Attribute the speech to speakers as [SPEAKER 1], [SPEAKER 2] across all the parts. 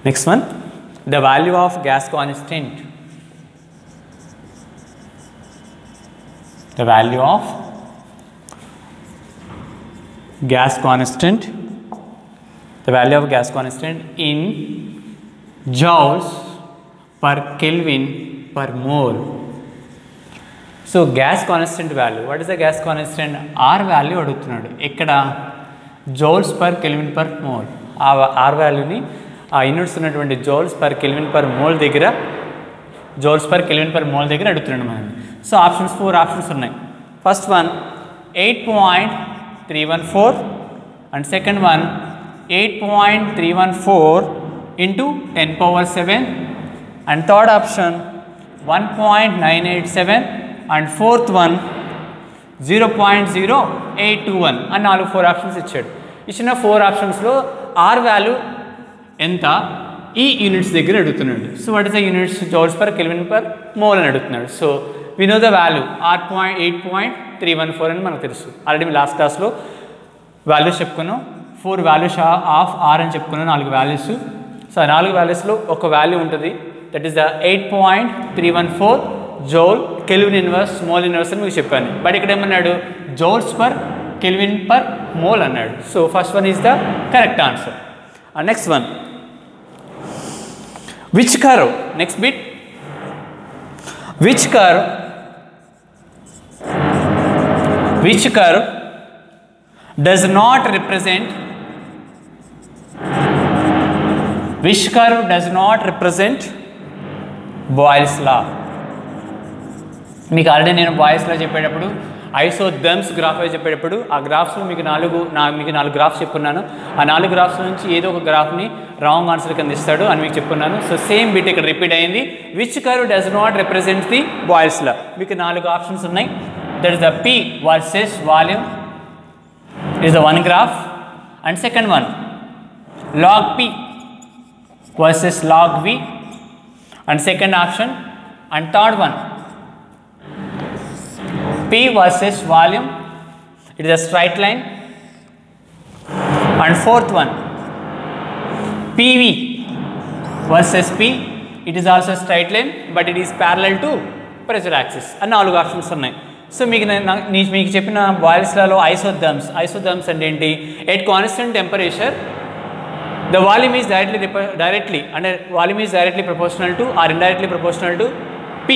[SPEAKER 1] Next one, the value of gas constant. The value of gas constant. The value of gas constant in joules per Kelvin per mole. So gas constant value. What is the gas constant? R value అడుగుతున్నాడు. ఇక్కడ joules per Kelvin per mole. R value ని ఆ units ఉన్నటువంటి joules per Kelvin per mole దగ్గర joules per Kelvin per mole దగ్గర అడుగుతున్నాడు మనల్ని. So options 4 options ఉన్నాయి. First one 8.314 and second one 8.314 into 10 power 7 and third option 1.987 and fourth one 0.0821 and 4 options ఇచ్చాడు. ఇచ్చిన 4 ఆప్షన్స్లో R వాల్యూ ఎంత ఈ యూనిట్స్ దగ్గర అడుగుతున్నాడు. So what is the units? Joules per kelvin per mole అని అడుగుతున్నాడు. So we know the value R.8.314 అని మనకు తెలుసు. ఆల్రెడీ మీ లాస్ట్ క్లాస్లో వాల్యూస్ చెప్పుకున్నాం. 4 వాల్యూస్ ఆఫ్ R అని చెప్పుకున్నాం, 4 వాల్యూస్. సో ఆ 4 వాల్యూస్లో ఒక వాల్యూ ఉంటుంది, that is the 8.314 joule kelvin inverse mole inverse అని మీకు చెప్పాను. బట్ ఇక్కడ ఏమన్నాడు? Joules per kelvin per mole అన్నాడు. So first one is the correct answer. Next one, which curve, next bit, which curve does not represent Boyle's law? మీకు already నేను boils లా చెప్పేటప్పుడు ఐసోథర్మ్స్ graph చెప్పేటప్పుడు ఆ గ్రాఫ్స్లో మీకు 4 గ్రాఫ్స్ చెప్పున్నాను. ఆ 4 గ్రాఫ్స్ నుంచి ఏదో ఒక గ్రాఫ్ని రాంగ్ ఆన్సర్ కింద ఇస్తాడు అని మీకు చెప్పున్నాను. సో సేమ్ బిట్ ఇక్కడ రిపీట్ అయింది. Which curve does not represent the boils లా? మీకు 4 ఆప్షన్స్ ఉన్నాయి. That is the P versus volume is the one graph, and second one log P versus log V, and second option, and third one P versus volume, it is a straight line, and fourth one PV versus P, it is also straight line but it is parallel to pressure axis. and 4 options ఉన్నాయి. So మీకు చెప్పిన Boyle's లాలో isotherms అంటే ఏంటి? At constant temperature the volume is directly అంటే volume is directly proportional to or indirectly proportional to P.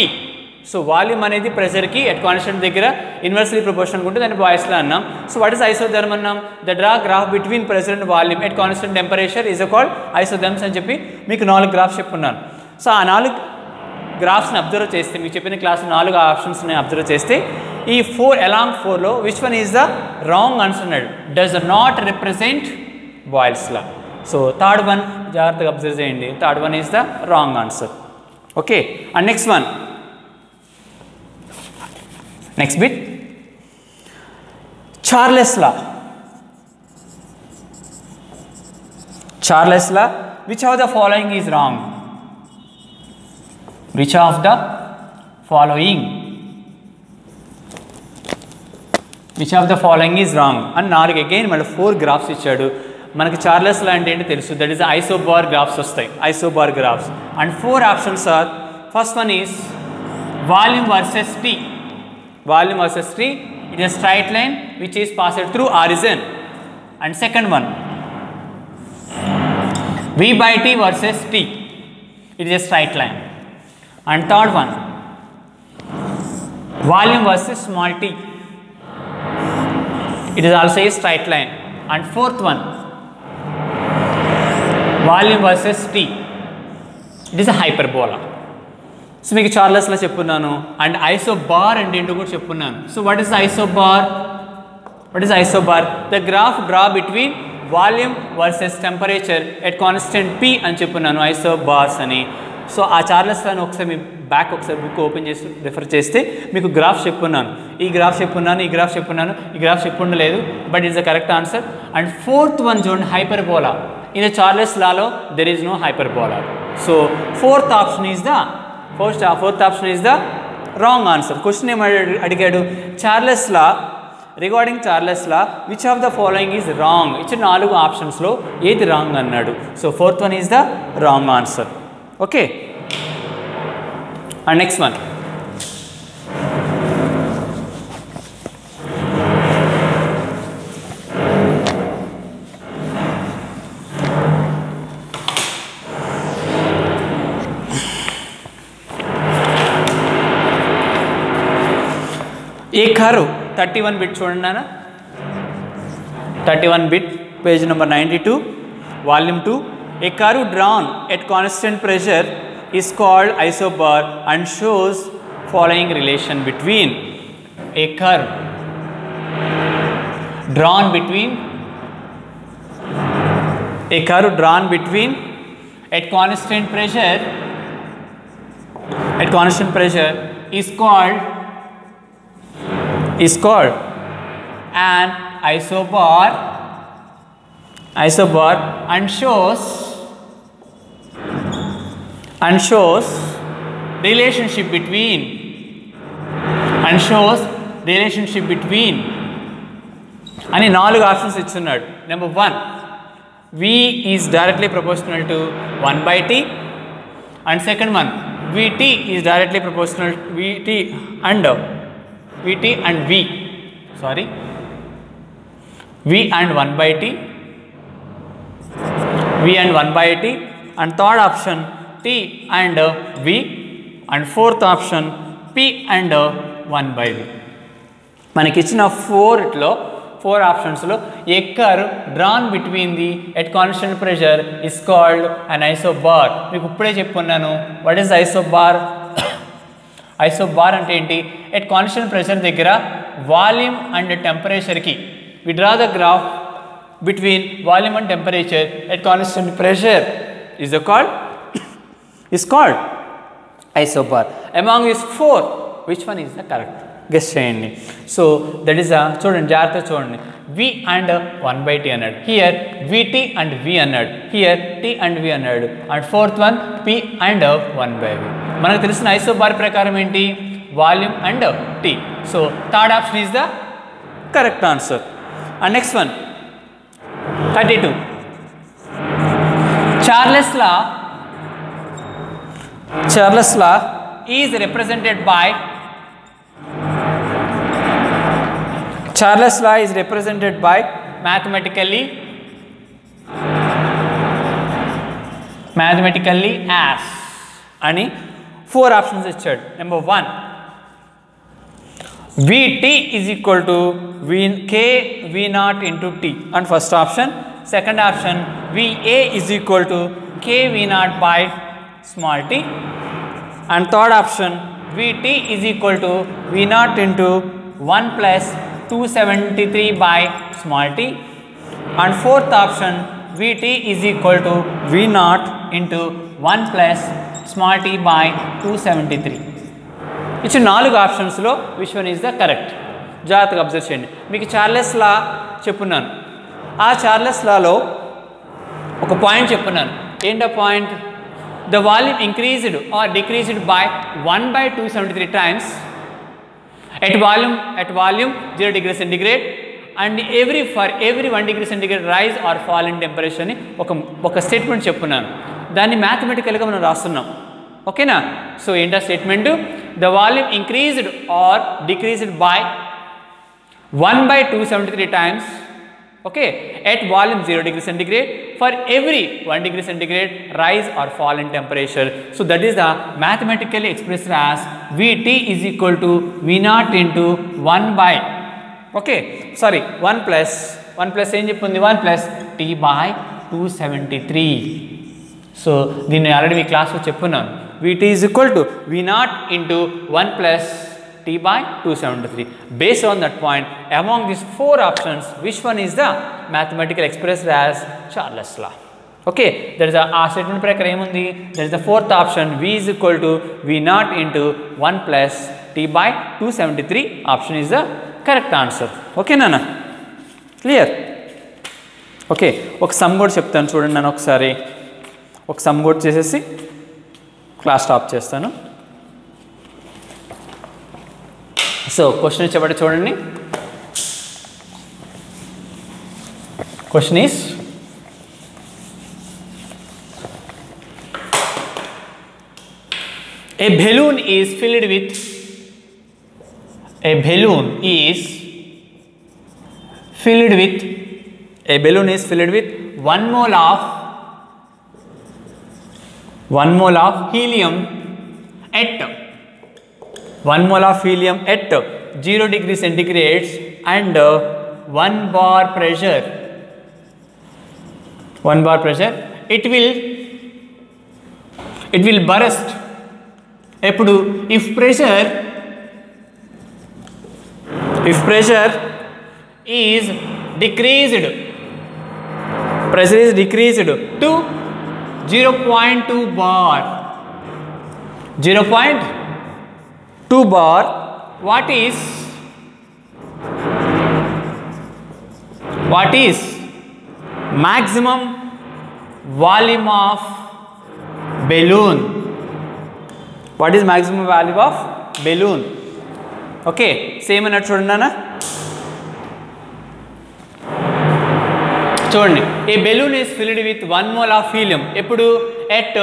[SPEAKER 1] So volume అనేది ప్రెషర్కి at constant దగ్గర ఇన్వర్స్లీ ప్రపోర్షనల్ ఉంటే దాన్ని బాయిల్స్ లా అన్నాం. సో వాట్ ఇస్ ఐసోథర్మ్ అన్నాం? The graph between pressure and volume at constant temperature is called isotherms అని చెప్పి మీకు 4 గ్రాఫ్స్ చెప్పున్నాను. సో ఆ 4 గ్రాఫ్స్ని అబ్జర్వ్ చేస్తే, మీకు చెప్పిన క్లాస్ 4 ఆప్షన్స్ని అబ్జర్వ్ చేస్తే ఈ 4 along 4లో which one is the wrong answer అన్నాడు? Does not represent Boyle's law. So third one జాగ్రత్తగా అబ్జర్వ్ చేయండి. Third one is the wrong answer. Okay, and next one, next bit, Charles law. Which of the following is wrong? Which of the following is wrong? And 4 again మళ్ళీ 4 graphs ఇచ్చాడు మనకి. Charles లా అంటే ఏంటి తెలుసు? That is isobar graphs వస్తాయి, isobar graphs. And 4 options are, first one is volume versus T. It is a straight line which is passed through origin. And second one V/T versus T. It is a straight line. And third one volume versus small t, it is also a straight line. And fourth one volume versus t, it is a hyperbola. So మీకు చార్లెస్లో చెప్పున్నాను. And isobar అంటే ఏంటో కూడా చెప్పున్నాను. So what is isobar? The graph draw between volume versus temperature at constant P అని చెప్పున్నాను, isobars అని. So ఆ చార్లెస్లను ఒకసారి మీ ఒకసారి బుక్ ఓపెన్ చేసి రిఫర్ చేస్తే మీకు గ్రాఫ్ చెప్పున్నాను. ఈ గ్రాఫ్ చెప్పుండలేదు, but is the correct answer. And fourth one చూడండి, హైపర్బోలా. ఇన్ ద చార్లెస్ లాలో there is no hyperbola. So fourth option is the wrong answer. Question ఏం అడిగాడు? Charles law regarding Charles law which of the following is wrong. ఇచ్చిన 4 ఆప్షన్స్లో ఏది wrong అన్నాడు. So fourth one is the wrong answer. Okay, and next one. ఏ కారు 31 bit చూడండి నాన్న. 31 bit page number 92 volume 2. A car drawn at constant pressure is called isobar and shows following relation between. A car drawn between at constant pressure is called an isobar and shows relationship between అని 4 options ఇచ్చున్నాడు. Number 1, V is directly proportional to 1 by T, and second one, Vt is directly proportional Vt and V and 1 by T, and third option T and V, and fourth option P and 1 by V. మనకి ఇచ్చిన 4 ఆప్షన్స్లో a curve drawn between the at constant pressure is called an isobar. మీకు ఇప్పుడే చెప్పుకున్నాను what is isobar. Isobar అంటే ఏంటి? At constant pressure దగ్గర volume and టెంపరేచర్కి we draw the graph between volume and temperature at constant pressure is called isobar. Among these 4, which one is the correct? Guess చేయండి. So that is చూడండి, జాగ్రత్త చూడండి. V and 1 by T అన్నాడు, here Vt and V అన్నాడు, here T and V అన్నాడు, and fourth one P and 1 by V. మనకు తెలిసిన isobar ప్రకారం ఏంటి? Volume and T. So third option is the correct answer. And next one 32. Charles law is represented by mathematically as అని 4 options ఇచ్చాడు. Number 1, Vt is equal to k V0 into T and first option. Second option, Va is equal to k V0 by small t, and third option, Vt is equal to V0 into 1 plus 273 by small t, and fourth option, Vt is equal to V0 into 1 plus small t by 273. ఇచ్చిన 4 ఆప్షన్స్లో which one is the correct? జాగ్రత్తగా observe చేయండి. మీకు Charles లా చెప్పున్నాను, ఆ Charles లాలో ఒక point చెప్పున్నాను. ఏంటో point? The volume increased are decreased by 1 by 273 times at volume 0 degree centigrade and for every 1 degree centigrade rise or fall in temperature అని ఒక statement చెప్పున్నాను. దాన్ని మ్యాథమెటికల్గా మనం రాస్తున్నాం. ఓకేనా? సో ఏంటో statement? The volume increased are decreased by 1 by 273 times, okay, at volume 0 degree centigrade for every 1 degree centigrade rise or fall in temperature. So that is the mathematically expressed as Vt is equal to V0 into 1 by, okay, sorry, 1 plus ఏం చెప్పింది? 1 plus T by 273. So దీన్ని already మీ క్లాస్లో చెప్పున్నాను. Vt is equal to V0 into 1 plus T by 273. Based on that point, among these 4 options, which one is the mathematical expressed as Charles law? Okay, there is a statement ప్రకారం ఏముంది? There is the fourth option, V is equal to V0 into 1 plus T by 273. Option is the correct answer. Okay నాన్న, clear? Okay, ఒక some కూడా చెప్తాను చూడండి నన్ను ఒకసారి. ఒక సమ్ కూడా చేసేసి క్లాస్ స్టాప్ చేస్తాను. సో క్వశ్చన్ ఇచ్చేబట్టి చూడండి. Question is, a balloon is filled with one mole of helium at 0 degree centigrade and 1 bar pressure. It will burst. Epudu if pressure is decreased to 0.2 bar. What is maximum volume of balloon? Okay, same అన్నట్టు చూడండి. చూడండి, a balloon is filled with 1 mole of helium ఎప్పుడు at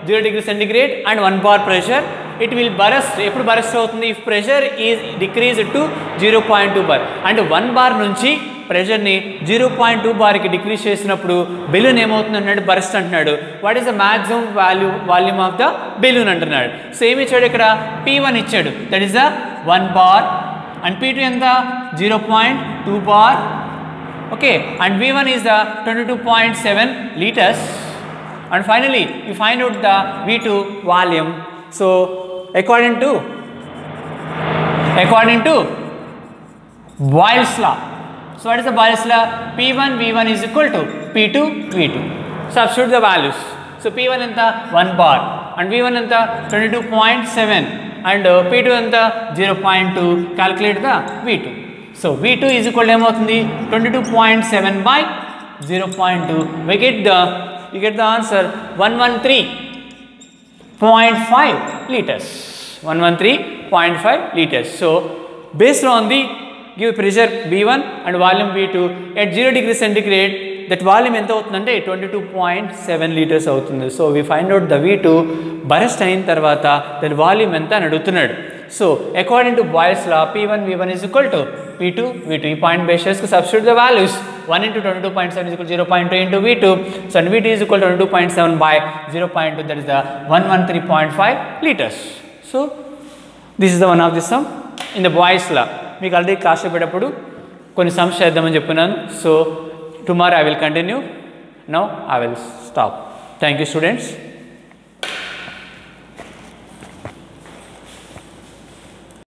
[SPEAKER 1] 0 degree centigrade and 1 bar pressure. It will burst. ఎప్పుడు burst అవుతుంది? if pressure is decreased to 0.2 bar. అంటే 1 bar నుంచి ప్రెషర్ని 0.2 బార్కి decrease చేసినప్పుడు balloon ఏమవుతుంది అన్నాడు? బర్స్ట్ అంటున్నాడు. What is the maximum volume of the balloon అంటున్నాడు. సో ఏమి ఇచ్చాడు ఇక్కడ? P1 ఇచ్చాడు, that is the 1 bar, and P2 ఎంత? 0.2 bar. Okay, and V1 is the 22.7 liters, and finally you find out the V2 volume. So according to Boyle's law. So what is the Boyle's law? P1 V1 is equal to P2 V2. Substitute the values. So P1 enta 1 bar and V1 enta 22.7 and P2 enta 0.2. Calculate the V2. So V2 is equal to ఏమవుతుంది? 22.7 by 0.2. We get the answer 113.5 liters. 113.5 liters. So based on the give pressure V1 and volume V2 at 0 degree centigrade, that volume ఎంత అవుతుందంటే 22.7 liters అవుతుంది. So we find out the V2 burst అయిన తర్వాత that volume ఎంత అని అడుగుతున్నాడు. So according to Boyle's law, P1 V1 is equal to P2 V2. ఈ point base చేసుకు substitute the values. 1 into 22.7 is equal to 0.2 into V2. So V2 is equal to 22.7 by 0.2, that is the 113.5 liters. So this is the one of the sum in the Boyle's law. మీకు already class చెప్పేటప్పుడు కొన్ని sums చేద్దామని చెప్పినాను. So tomorrow I will continue. Now I will stop. Thank you students.